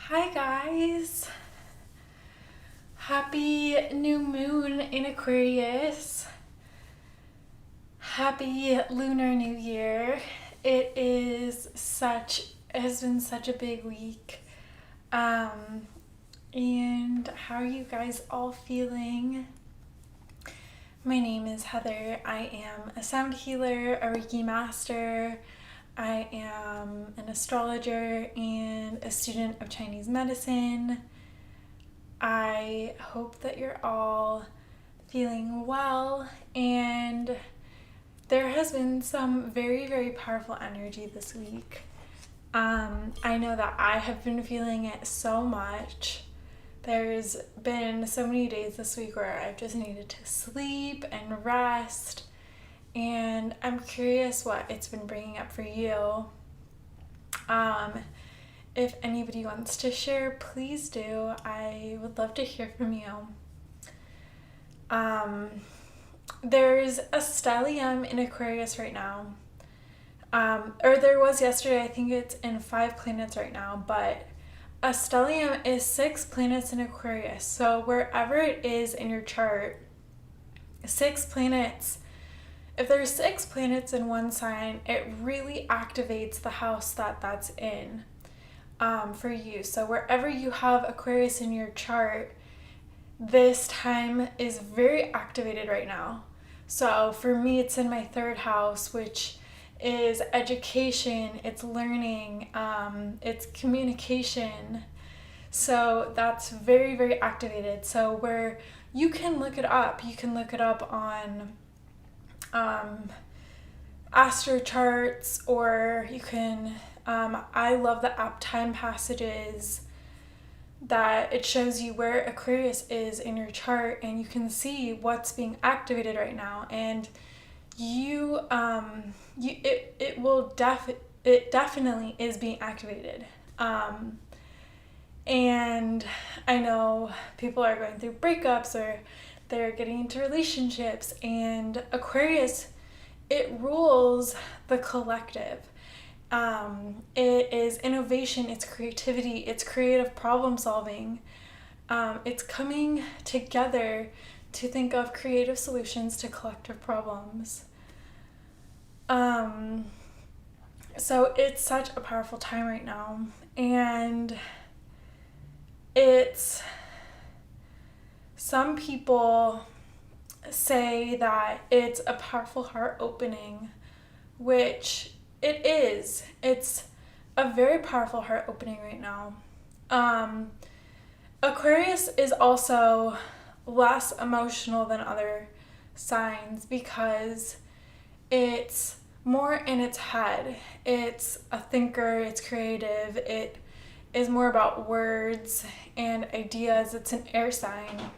Hi guys! Happy new moon in Aquarius. Happy Lunar New Year. It has been such a big week. And how are you guys all feeling? My name is Heather. I am a sound healer, a Reiki master. I am an astrologer and a student of Chinese medicine. I hope that you're all feeling well, and there has been some very, very powerful energy this week. I know that I have been feeling it so much. There's been so many days this week where I've just needed to sleep and rest, and I'm curious what it's been bringing up for you. If anybody wants to share, please do. I would love to hear from you. There's a stellium in Aquarius right now. Or there was yesterday. I think it's in 5 planets right now, but a stellium is 6 planets in Aquarius. So wherever it is in your chart, 6 planets, if there's 6 planets in one sign, it really activates the house that's in for you. So wherever you have Aquarius in your chart, this time is very activated right now. So for me, it's in my 3rd house, which is education, it's learning, it's communication. So that's very, very activated. So where you can look it up on astro charts, or you can, I love the app Time Passages, that it shows you where Aquarius is in your chart and you can see what's being activated right now, and it definitely is being activated. And I know people are going through breakups or they're getting into relationships, and Aquarius, it rules the collective. It is innovation, it's creativity, it's creative problem solving. It's coming together to think of creative solutions to collective problems. So it's such a powerful time right now, and some people say that it's a powerful heart opening, which it is. It's a very powerful heart opening right now. Aquarius is also less emotional than other signs because it's more in its head. It's a thinker, it's creative, it is more about words and ideas. It's an air sign.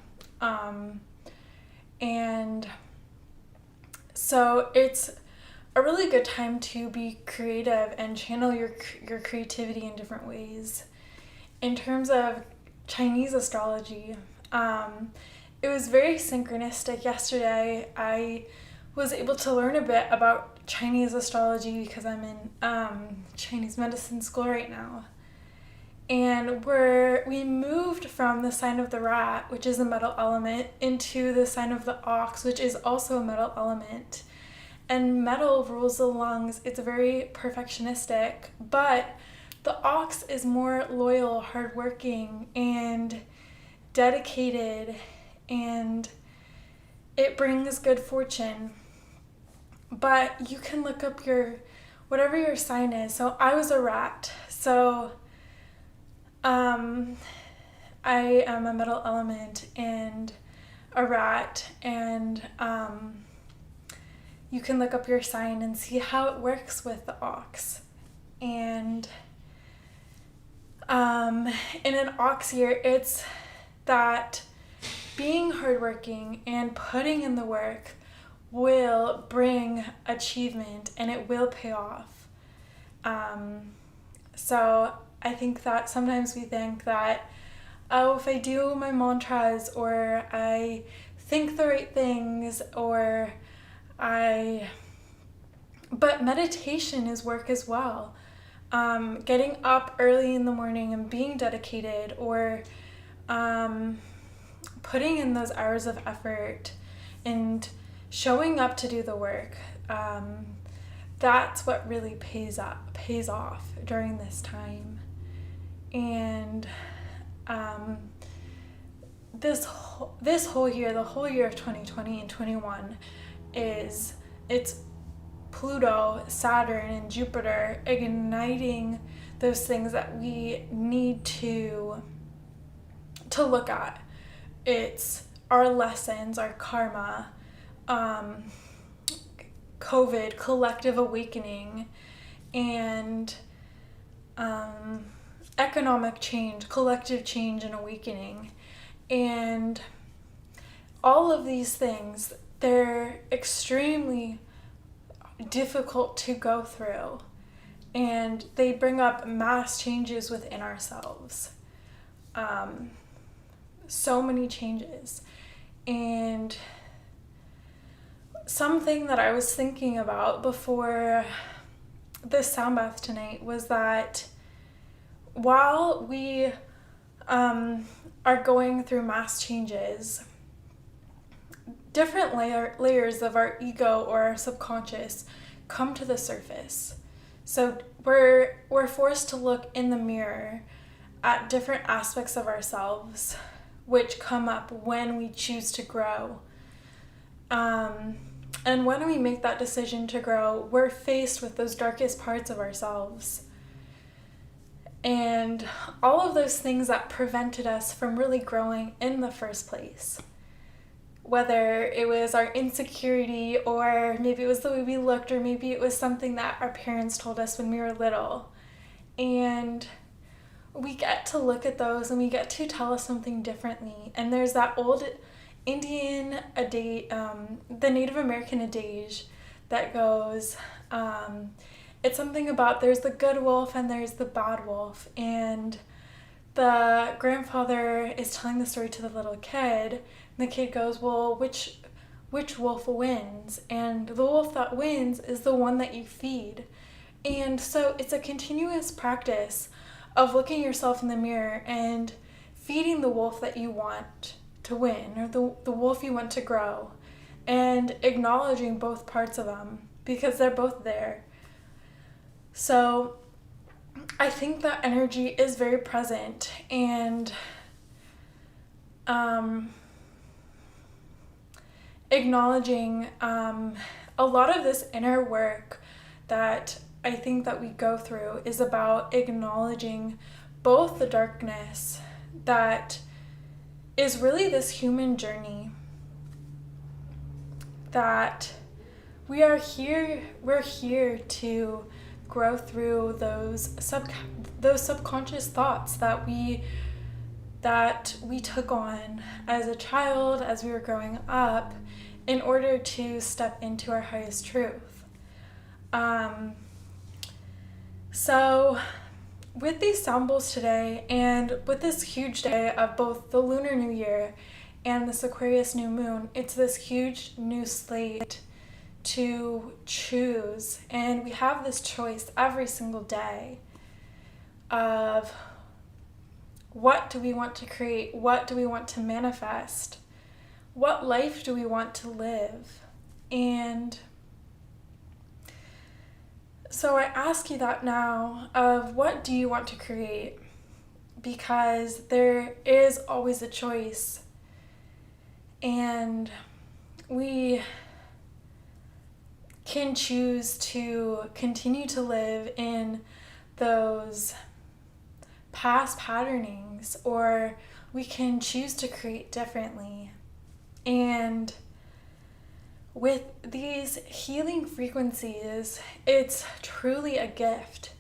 And so it's a really good time to be creative and channel your creativity in different ways. In terms of Chinese astrology, it was very synchronistic yesterday. I was able to learn a bit about Chinese astrology because I'm in Chinese medicine school right now. And we moved from the sign of the rat, which is a metal element, into the sign of the ox, which is also a metal element. And metal rules the lungs. It's very perfectionistic, but the ox is more loyal, hardworking, and dedicated, and it brings good fortune. But you can look up whatever your sign is. So I was a rat. So I am a metal element and a rat, and you can look up your sign and see how it works with the ox. And in an ox year, it's that being hardworking and putting in the work will bring achievement and it will pay off. So I think that sometimes we think that, oh, if I do my mantras or I think the right things but meditation is work as well. getting up early in the morning and being dedicated, or putting in those hours of effort and showing up to do the work. That's what really pays off during this time. And this whole year, the whole year of 2020 and 21, it's Pluto, Saturn, and Jupiter igniting those things that we need to look at. It's our lessons, our karma, COVID, collective awakening, and economic change, collective change and awakening. And all of these things, they're extremely difficult to go through, and they bring up mass changes within ourselves. So many changes. And something that I was thinking about before this Soundbath tonight was that while we are going through mass changes, different layers of our ego or our subconscious come to the surface. So we're forced to look in the mirror at different aspects of ourselves which come up when we choose to grow. And when we make that decision to grow, we're faced with those darkest parts of ourselves. And all of those things that prevented us from really growing in the first place. Whether it was our insecurity, or maybe it was the way we looked, or maybe it was something that our parents told us when we were little. And we get to look at those and we get to tell us something differently. And there's that old Indian adage, the Native American adage that goes, it's something about there's the good wolf and there's the bad wolf. And the grandfather is telling the story to the little kid, and the kid goes, well, which wolf wins? And the wolf that wins is the one that you feed. And so it's a continuous practice of looking yourself in the mirror and feeding the wolf that you want to win, or the wolf you want to grow, and acknowledging both parts of them because they're both there. So I think that energy is very present, and acknowledging a lot of this inner work that I think that we go through is about acknowledging both the darkness that is really this human journey, that we're here to grow through those subconscious thoughts that we took on as a child, as we were growing up, in order to step into our highest truth. So with these sound bowls today, and with this huge day of both the Lunar New Year and this Aquarius new moon, it's this huge new slate to choose. And we have this choice every single day of what do we want to create? What do we want to manifest? What life do we want to live? And so I ask you that now, of what do you want to create? Because there is always a choice. And we can choose to continue to live in those past patternings, or we can choose to create differently. And with these healing frequencies, it's truly a gift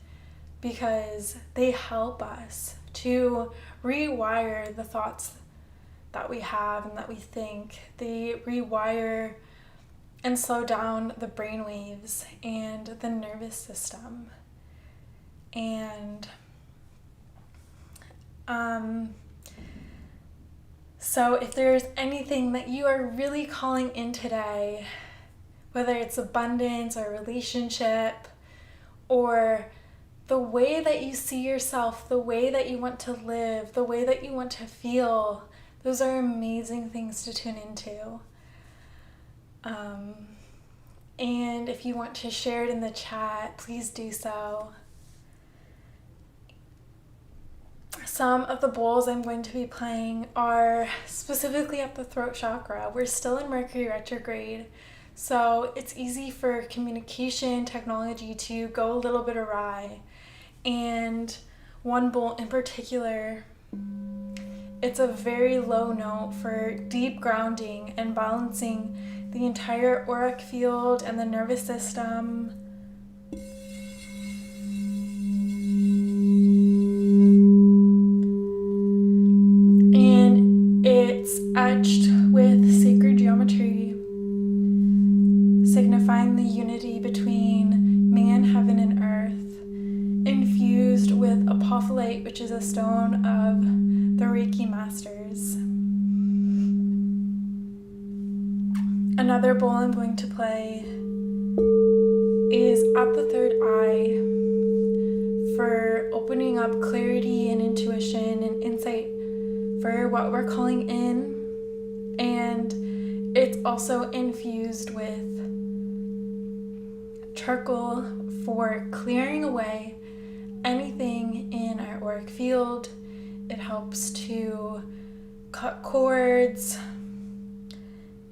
because they help us to rewire the thoughts that we have and that we think. They rewire and slow down the brain waves and the nervous system. And so if there's anything that you are really calling in today, whether it's abundance or relationship or the way that you see yourself, the way that you want to live, the way that you want to feel. Those are amazing things to tune into. And if you want to share it in the chat, please do so. Some of the bowls I'm going to be playing are specifically at the throat chakra. We're still in Mercury retrograde, so it's easy for communication technology to go a little bit awry. And one bowl in particular, it's a very low note for deep grounding and balancing the entire auric field and the nervous system. And it's etched with sacred geometry, signifying the unity between man, heaven, and earth, infused with apophyllite, which is a stone of the Reiki masters. Another bowl I'm going to play is at the third eye for opening up clarity and intuition and insight for what we're calling in. And it's also infused with charcoal for clearing away anything in our auric field. It helps to cut cords,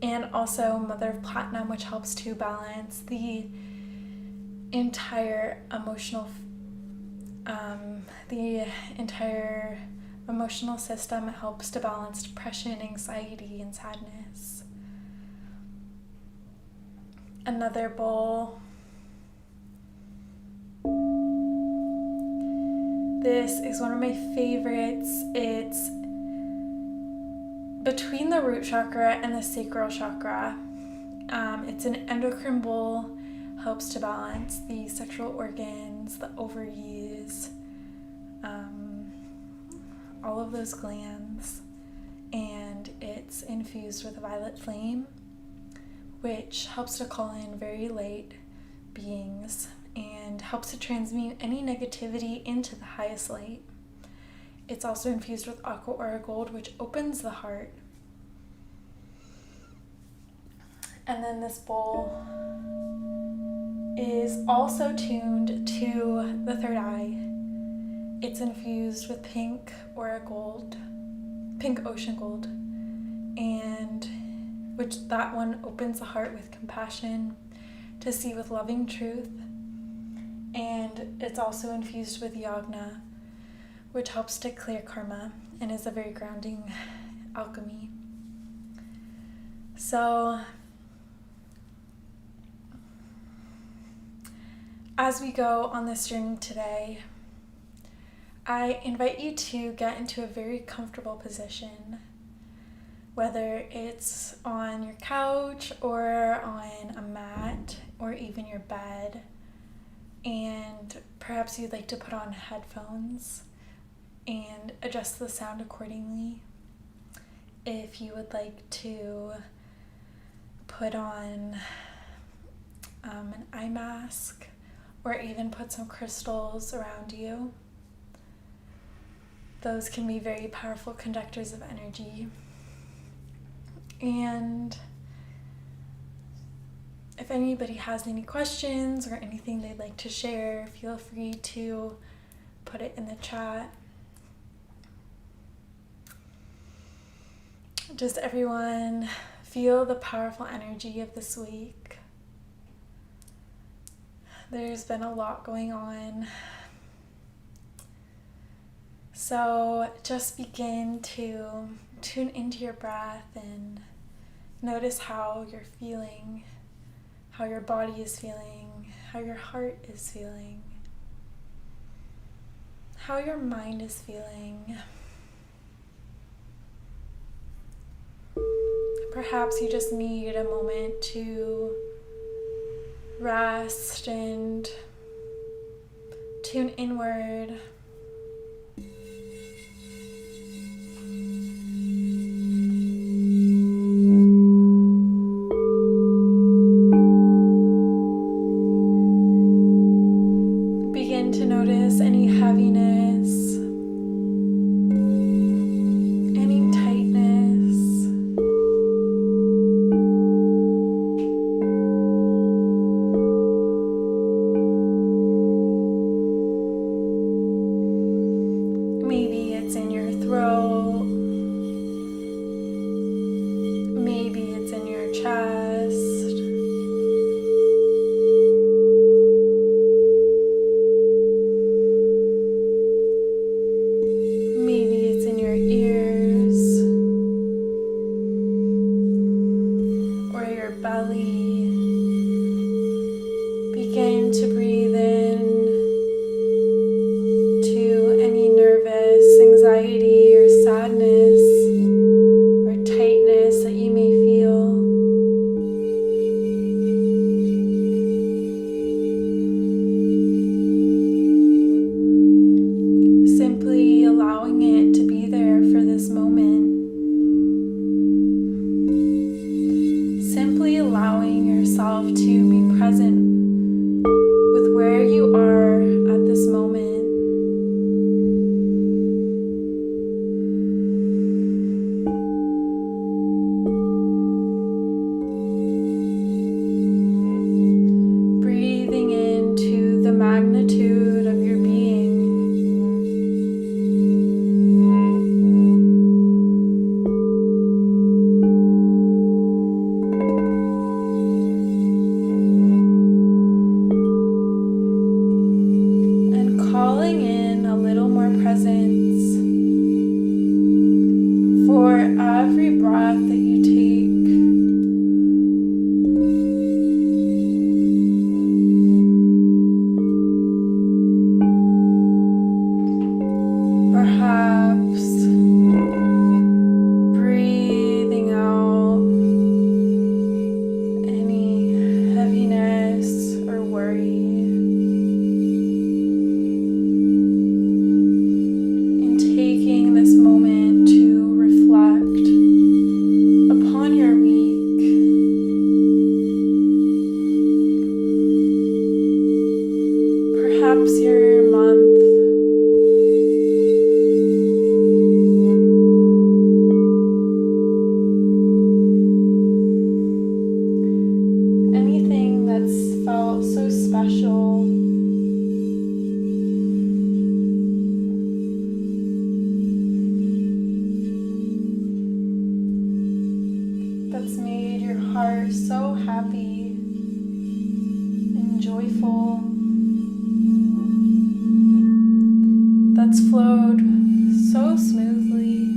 and also Mother of Platinum, which helps to balance the entire emotional system. It helps to balance depression, anxiety, and sadness. Another bowl. This is one of my favorites. It's between the root chakra and the sacral chakra. It's an endocrine bowl, helps to balance the sexual organs, the ovaries, all of those glands. And it's infused with a violet flame, which helps to call in very light beings and helps to transmute any negativity into the highest light. It's also infused with aqua aura gold, which opens the heart. And then this bowl is also tuned to the third eye. It's infused with pink aura gold, pink ocean gold, and which that one opens the heart with compassion to see with loving truth. And it's also infused with yagna, which helps to clear karma and is a very grounding alchemy. So as we go on this journey today, I invite you to get into a very comfortable position, whether it's on your couch or on a mat or even your bed, and perhaps you'd like to put on headphones and adjust the sound accordingly. If you would like to put on an eye mask or even put some crystals around you, those can be very powerful conductors of energy. And if anybody has any questions or anything they'd like to share, feel free to put it in the chat. Just everyone feel the powerful energy of this week. There's been a lot going on. So just begin to tune into your breath and notice how you're feeling, how your body is feeling, how your heart is feeling, how your mind is feeling. Perhaps you just need a moment to rest and tune inward. Begin to notice Maybe it's in your throat. Maybe it's in your chest. Maybe it's in your ears or your belly. Begin to breathe in to any nervous anxiety or sadness or tightness that you may feel. Simply allowing it to be there for this moment. Simply allowing yourself to be present with where you are at this moment. Breathing into the magnitude of your being. Calling in a little more presence for every breath that you take. Perhaps breathing out any heaviness or worry. Taking this moment to reflect upon your week, perhaps your month, anything that's felt so special. That's made your heart so happy and joyful. That's flowed so smoothly.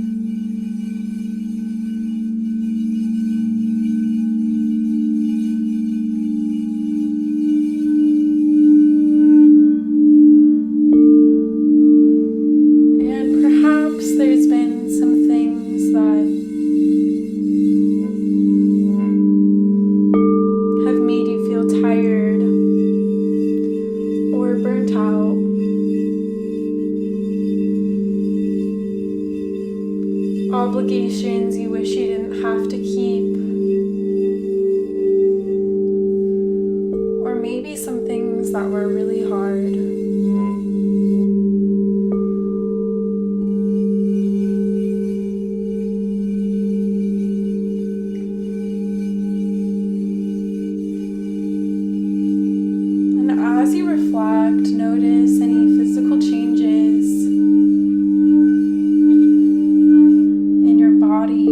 And perhaps there's been some things that made you feel tired or burnt out. Obligations you wish you didn't have to keep. Or maybe some things that were really hard. As you reflect, notice any physical changes in your body.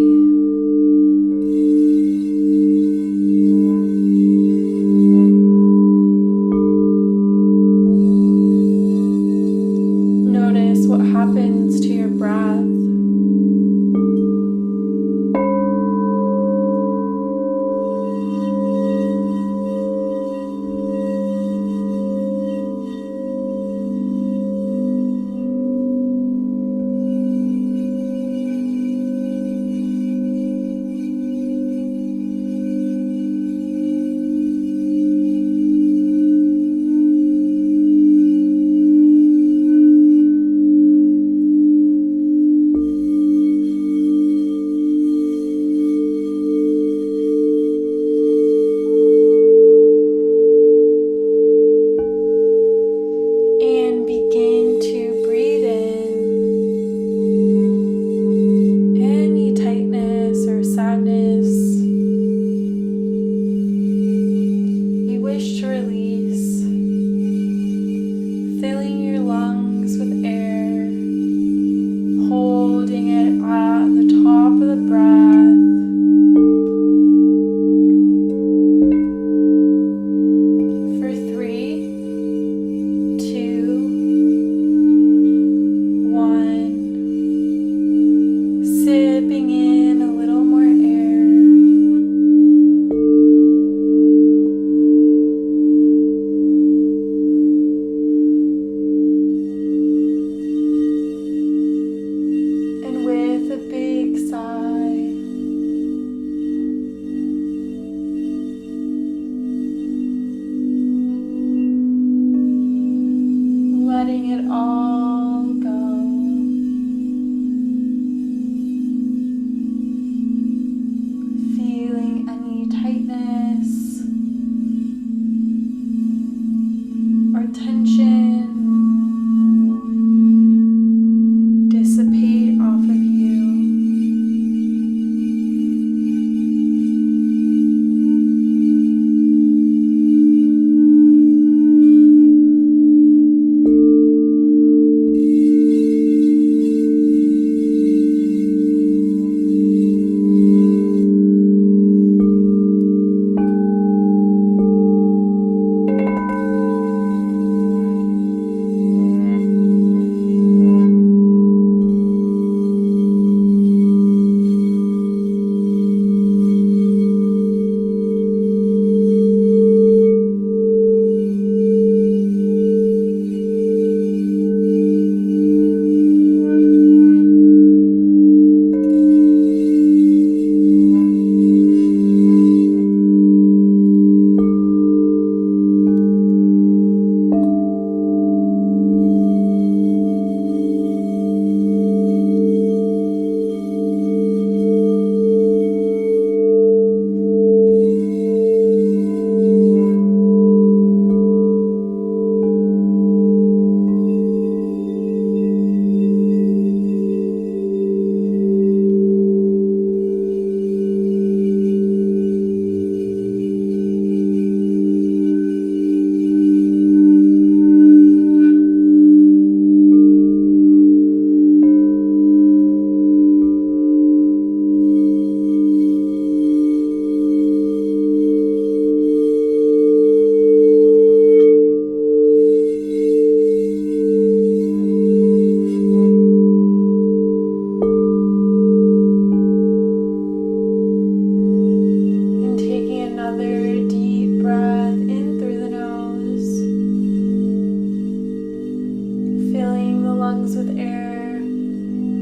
lungs with air.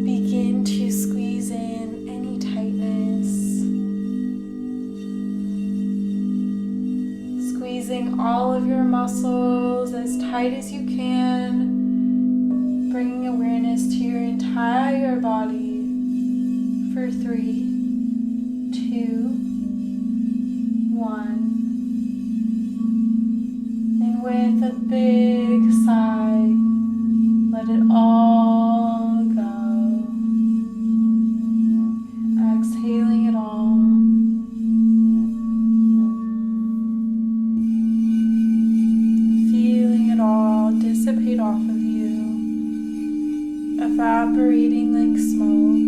Begin to squeeze in any tightness. Squeezing all of your muscles as tight as you can. Bringing awareness to your entire body for 3, 2, 1. And with a big sigh, let it all go. Exhaling it all. Feeling it all dissipate off of you, evaporating like smoke.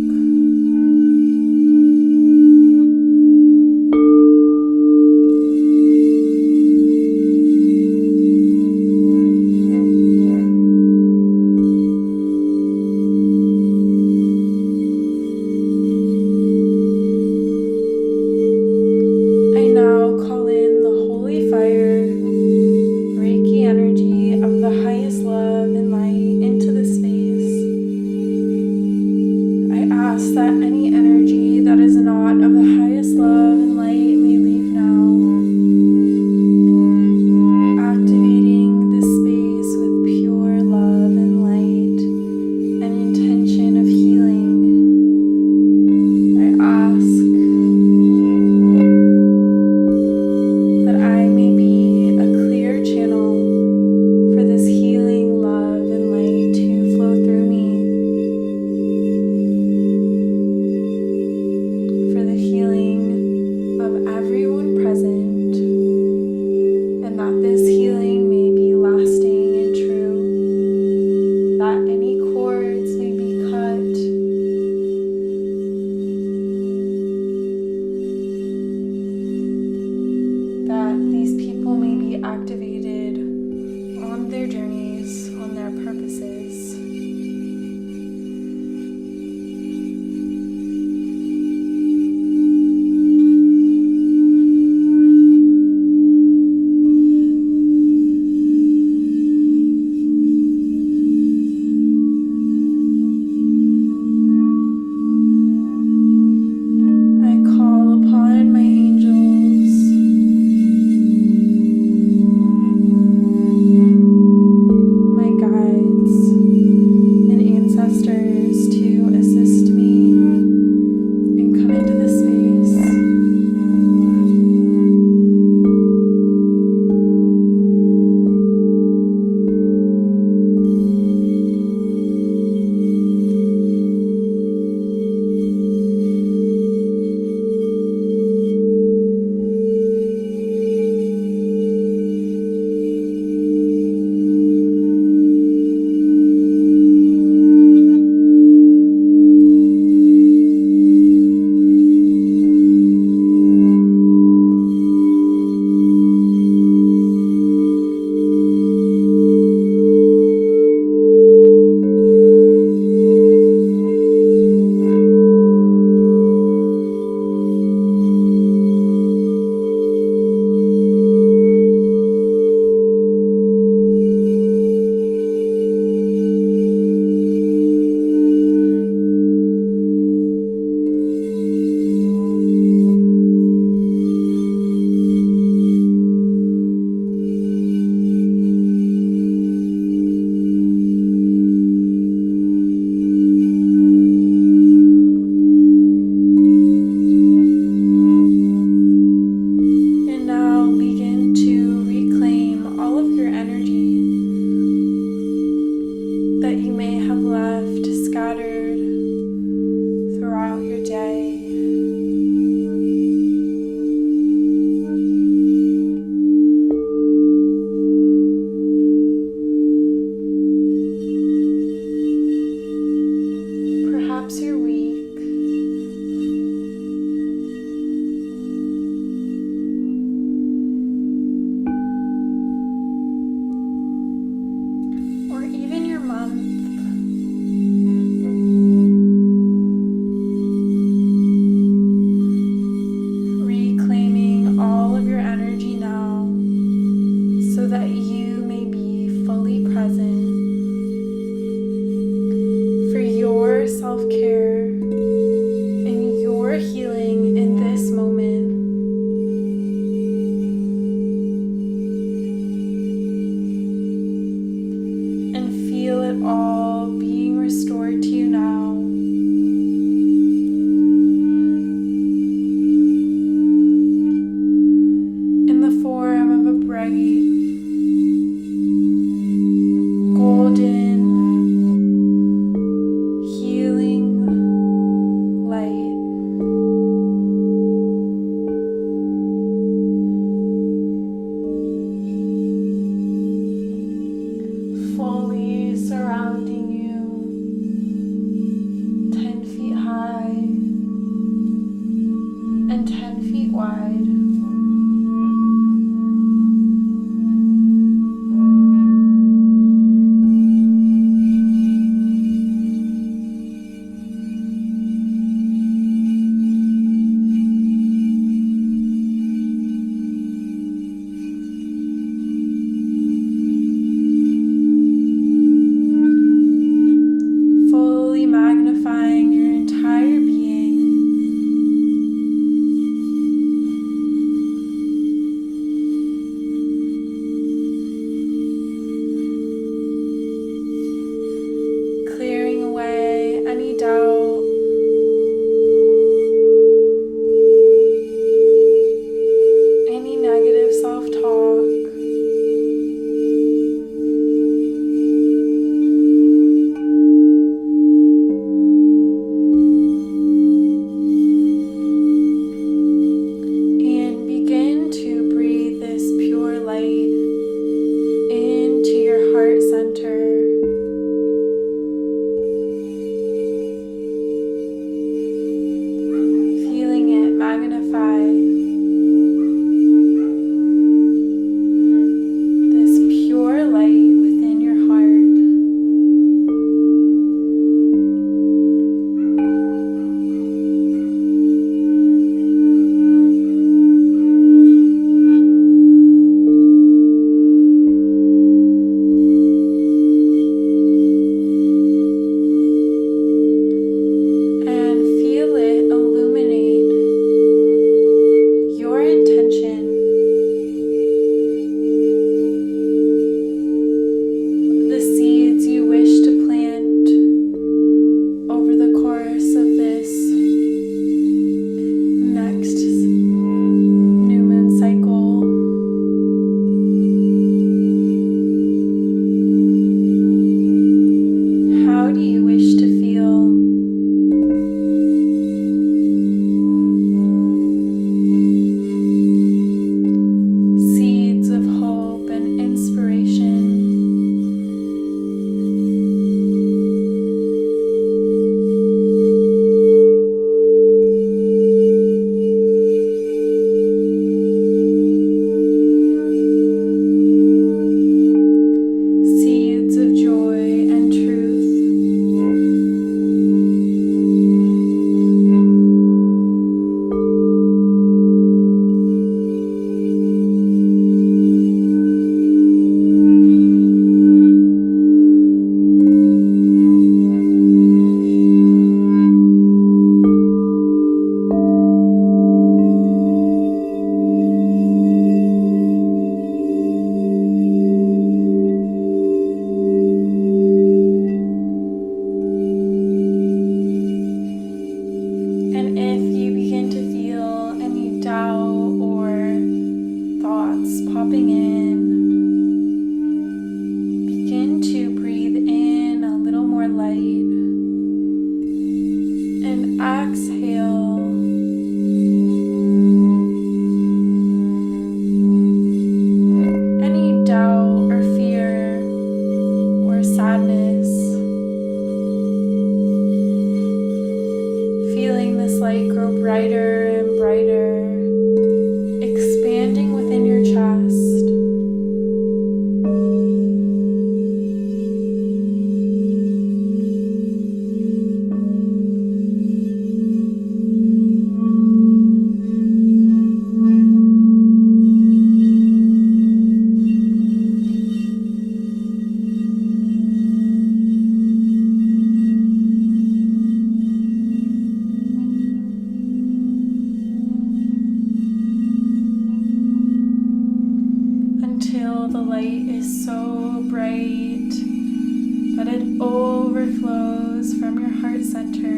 center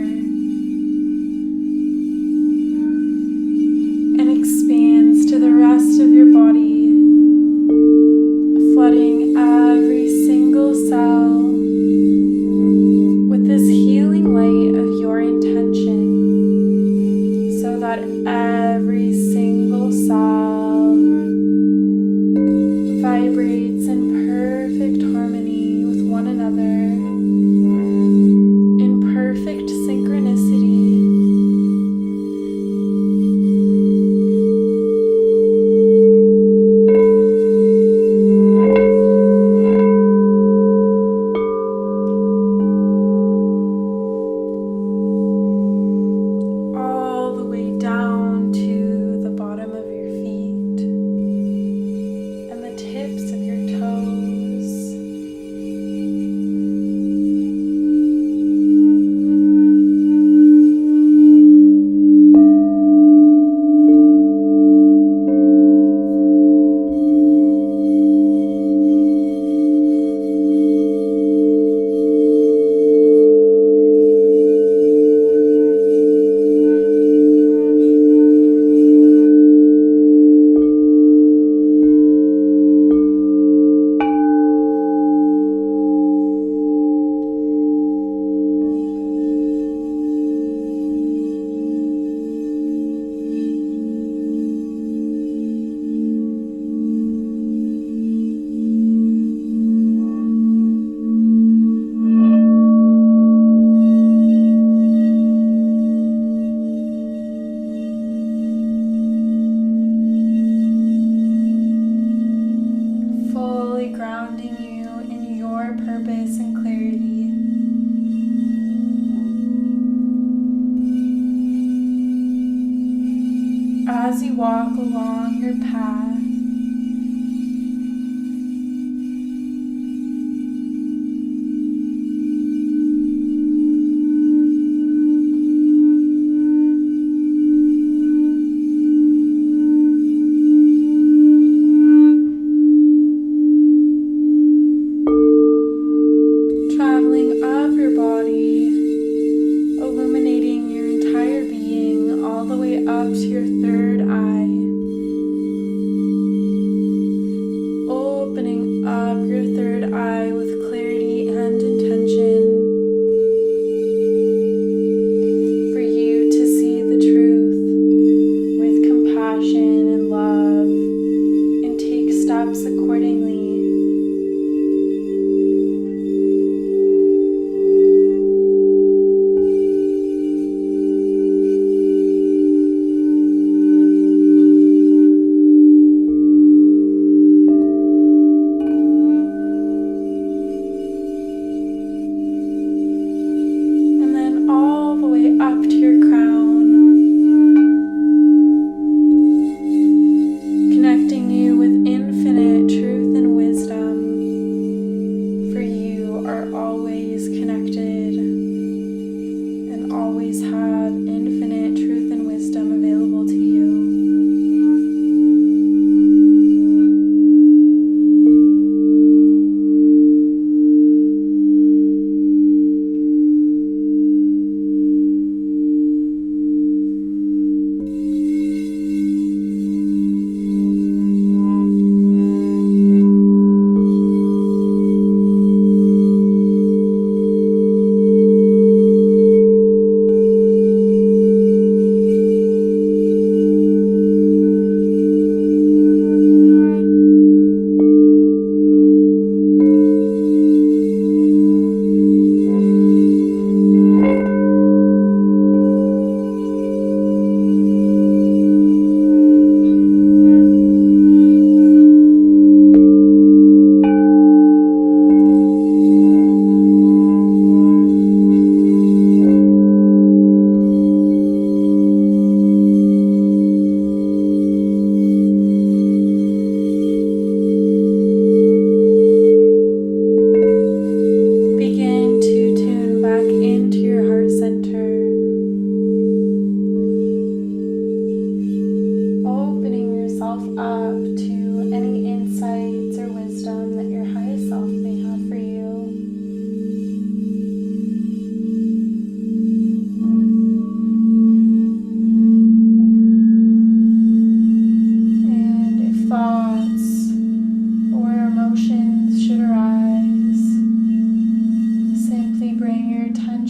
and expands to the rest of your body, flooding every single cell with this healing light of your intention, so that every single cell vibrates in perfect harmony with one another, in perfect synchronicity. All the way down to the bottom of your feet and the tips of your toes. Fully grounding you in your purpose and clarity. As you walk along your path, traveling up your body, illuminating your entire being all the way up to your third eye.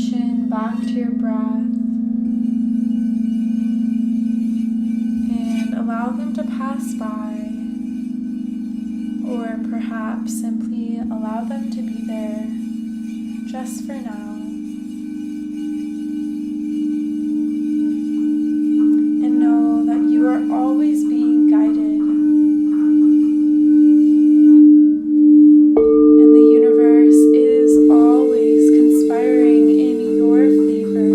attention back to your breath and allow them to pass by, or perhaps simply allow them to be there just for now. And know that you are always being guided. And the universe is always conspiring in your favor.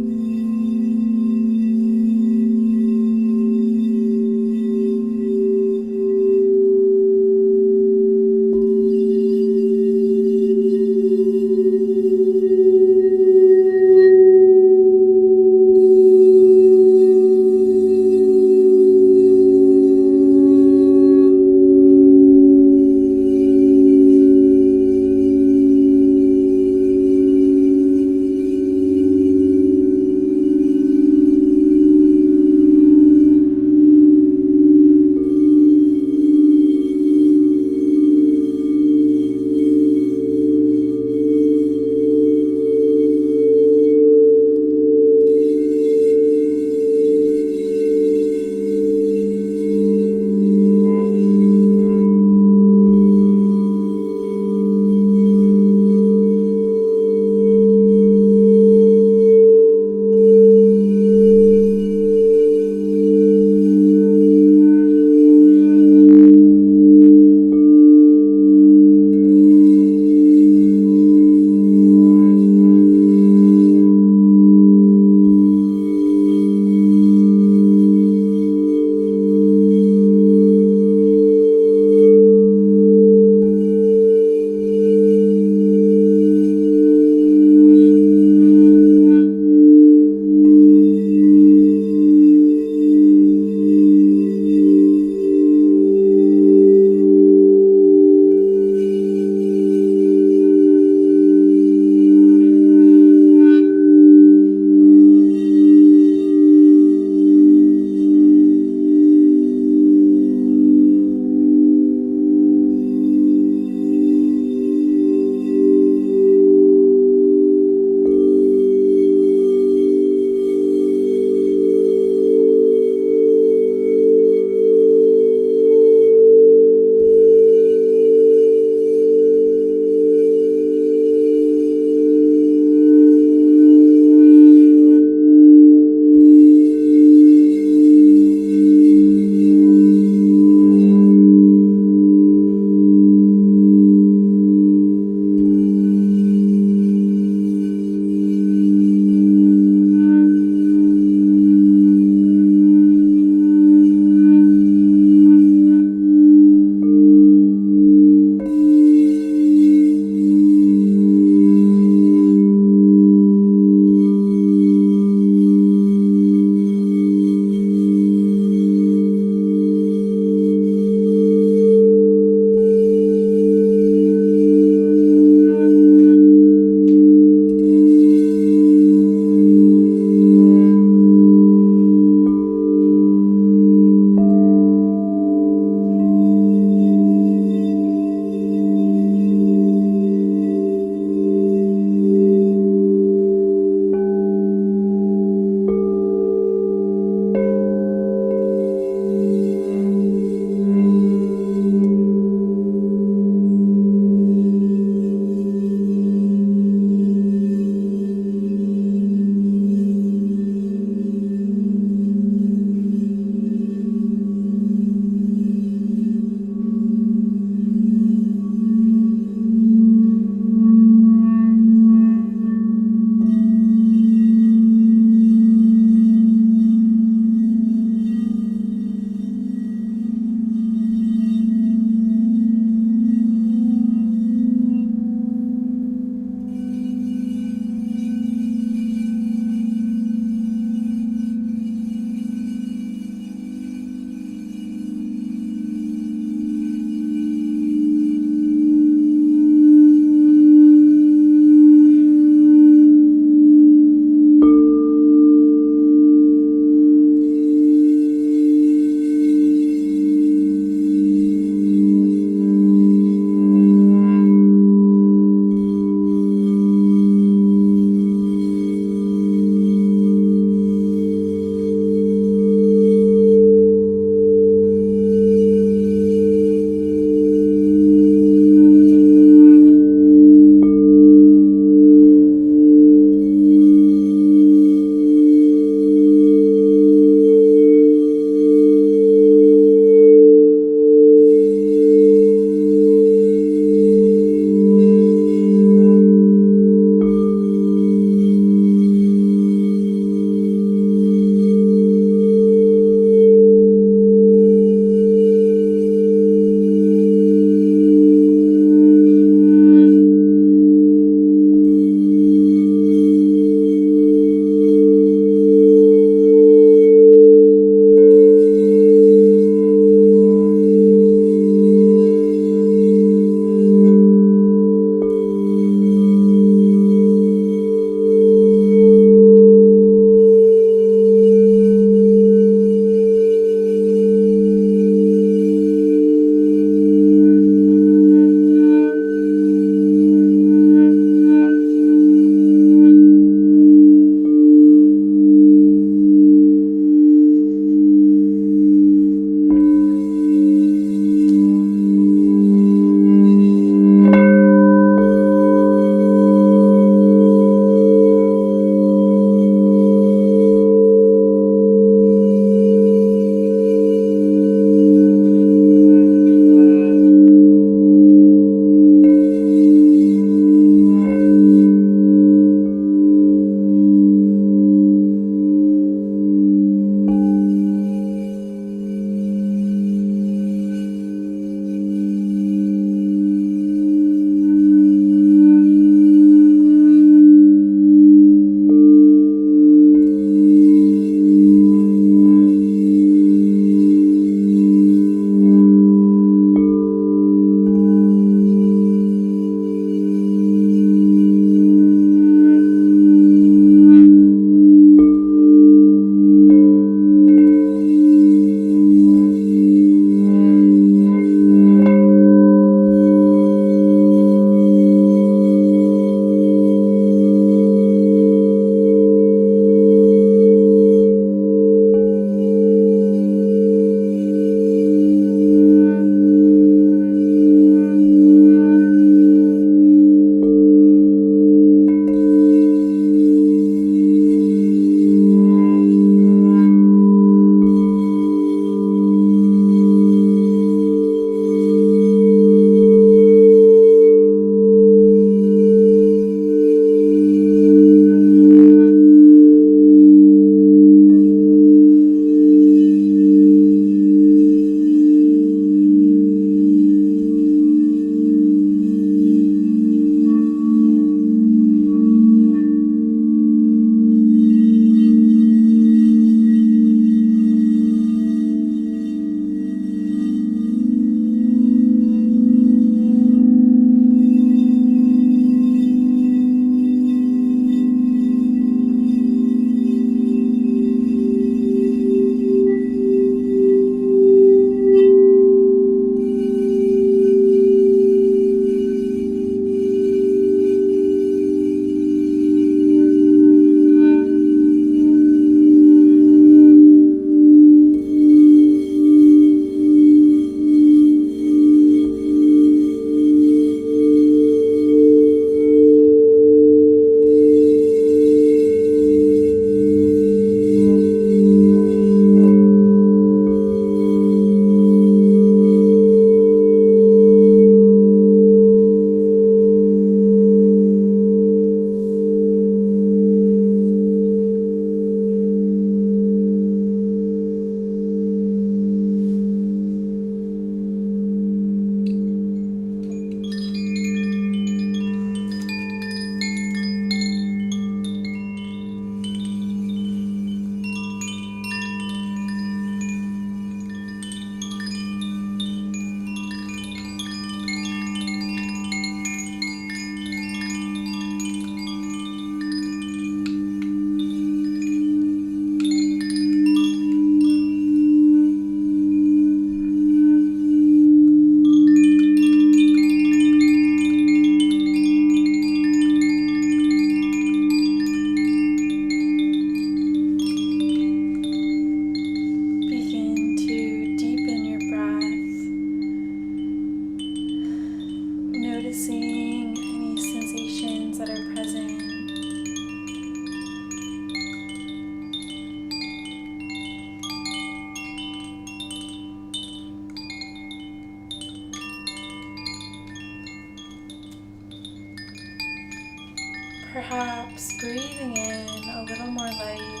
perhaps breathing in a little more light,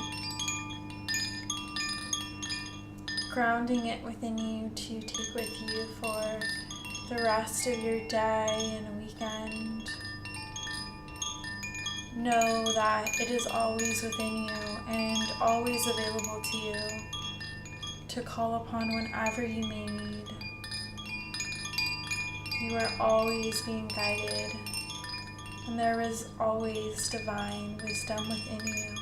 grounding it within you to take with you for the rest of your day and weekend. Know that it is always within you and always available to you to call upon whenever you may need. You are always being guided, and there is always divine wisdom within you.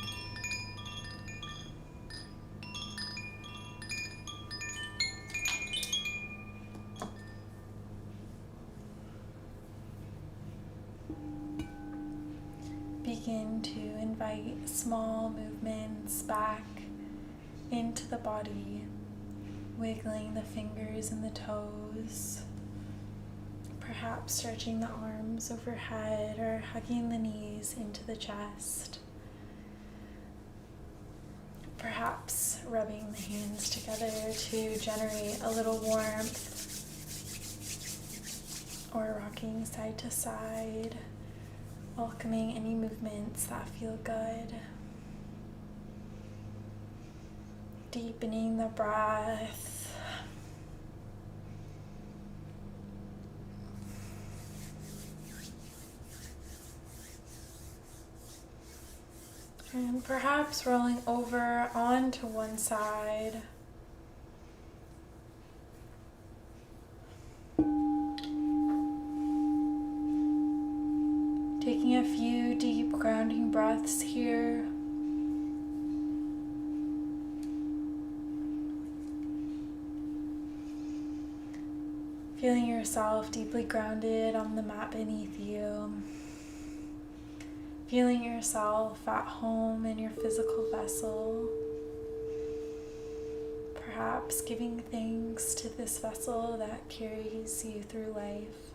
Begin to invite small movements back into the body, wiggling the fingers and the toes, perhaps stretching the arms overhead or hugging the knees into the chest, perhaps rubbing the hands together to generate a little warmth, or rocking side to side, welcoming any movements that feel good. Deepening the breath. And perhaps rolling over onto one side. Taking a few deep grounding breaths here. Feeling yourself deeply grounded on the mat beneath you. Feeling yourself at home in your physical vessel. Perhaps giving thanks to this vessel that carries you through life.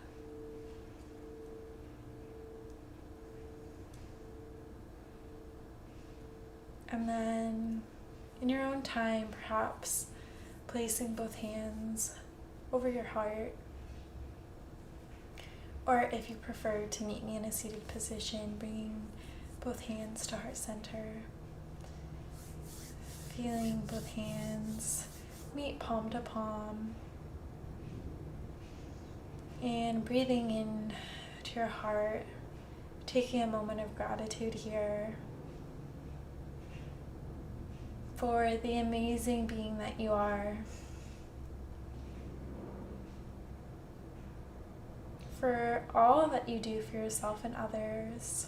And then, in your own time, perhaps placing both hands over your heart, or if you prefer to meet me in a seated position, bringing both hands to heart center, feeling both hands meet palm to palm, and breathing in to your heart, taking a moment of gratitude here for the amazing being that you are, for all that you do for yourself and others,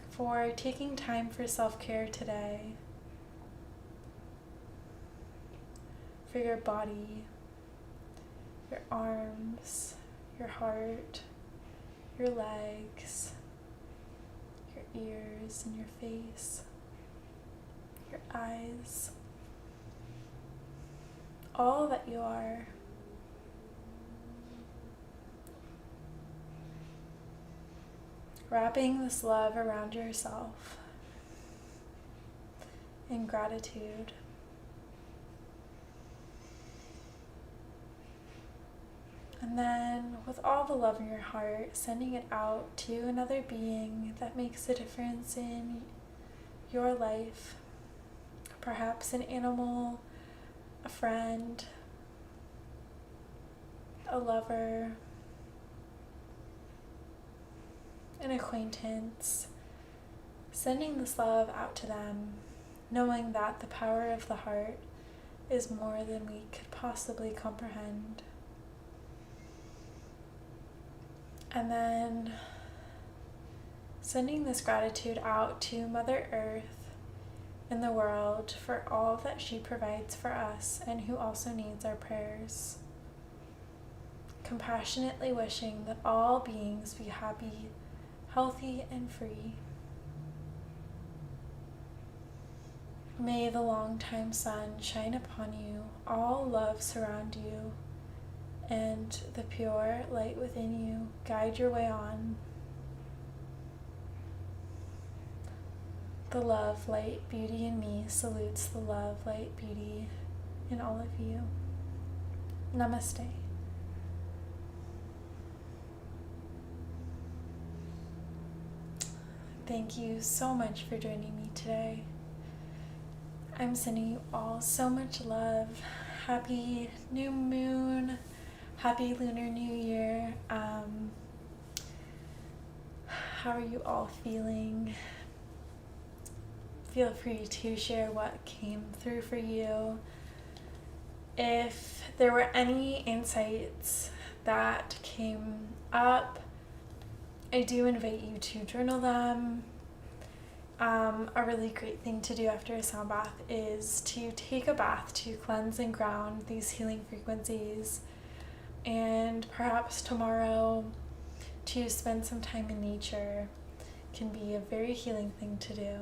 for taking time for self-care today, for your body, your arms, your heart, your legs, your ears and your face, your eyes, all that you are. Wrapping this love around yourself in gratitude. And then, with all the love in your heart, sending it out to another being that makes a difference in your life. Perhaps an animal, a friend, a lover, an acquaintance. Sending this love out to them, knowing that the power of the heart is more than we could possibly comprehend. And then sending this gratitude out to Mother Earth and the world for all that she provides for us and who also needs our prayers. Compassionately wishing that all beings be happy, healthy, and free. May the long-time sun shine upon you, all love surround you, and the pure light within you guide your way on. The love, light, beauty in me salutes the love, light, beauty in all of you. Namaste. thank you so much for joining me today. I'm sending you all so much love. Happy new moon. Happy Lunar New Year. How are you all feeling? Feel free to share what came through for you. If there were any insights that came up, I do invite you to journal them. A really great thing to do after a sound bath is to take a bath to cleanse and ground these healing frequencies, and perhaps tomorrow to spend some time in nature can be a very healing thing to do.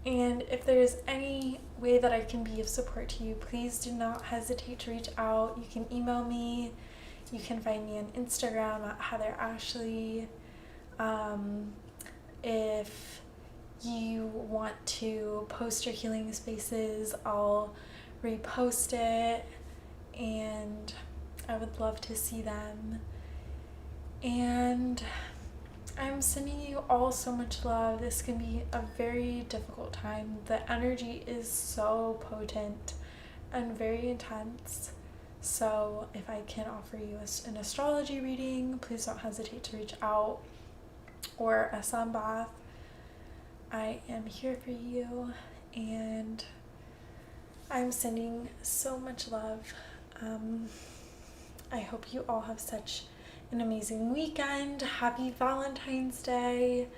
And if there's any way that I can be of support to you, please do not hesitate to reach out. You can email me. You can find me on Instagram at Heather Ashley. If you want to post your healing spaces, I'll repost it, and I would love to see them. And I'm sending you all so much love. This can be a very difficult time. The energy is so potent and very intense. So if I can offer you an astrology reading, please don't hesitate to reach out, or a sun bath. I am here for you, and I'm sending so much love. I hope you all have such an amazing weekend. Happy Valentine's Day.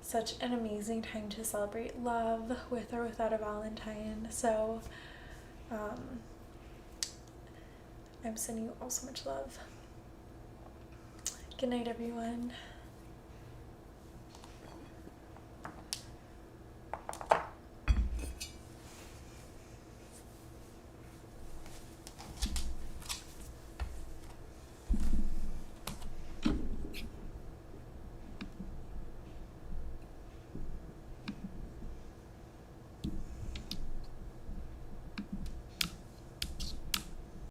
Such an amazing time to celebrate love with or without a Valentine. So I'm sending you all so much love. Good night, everyone.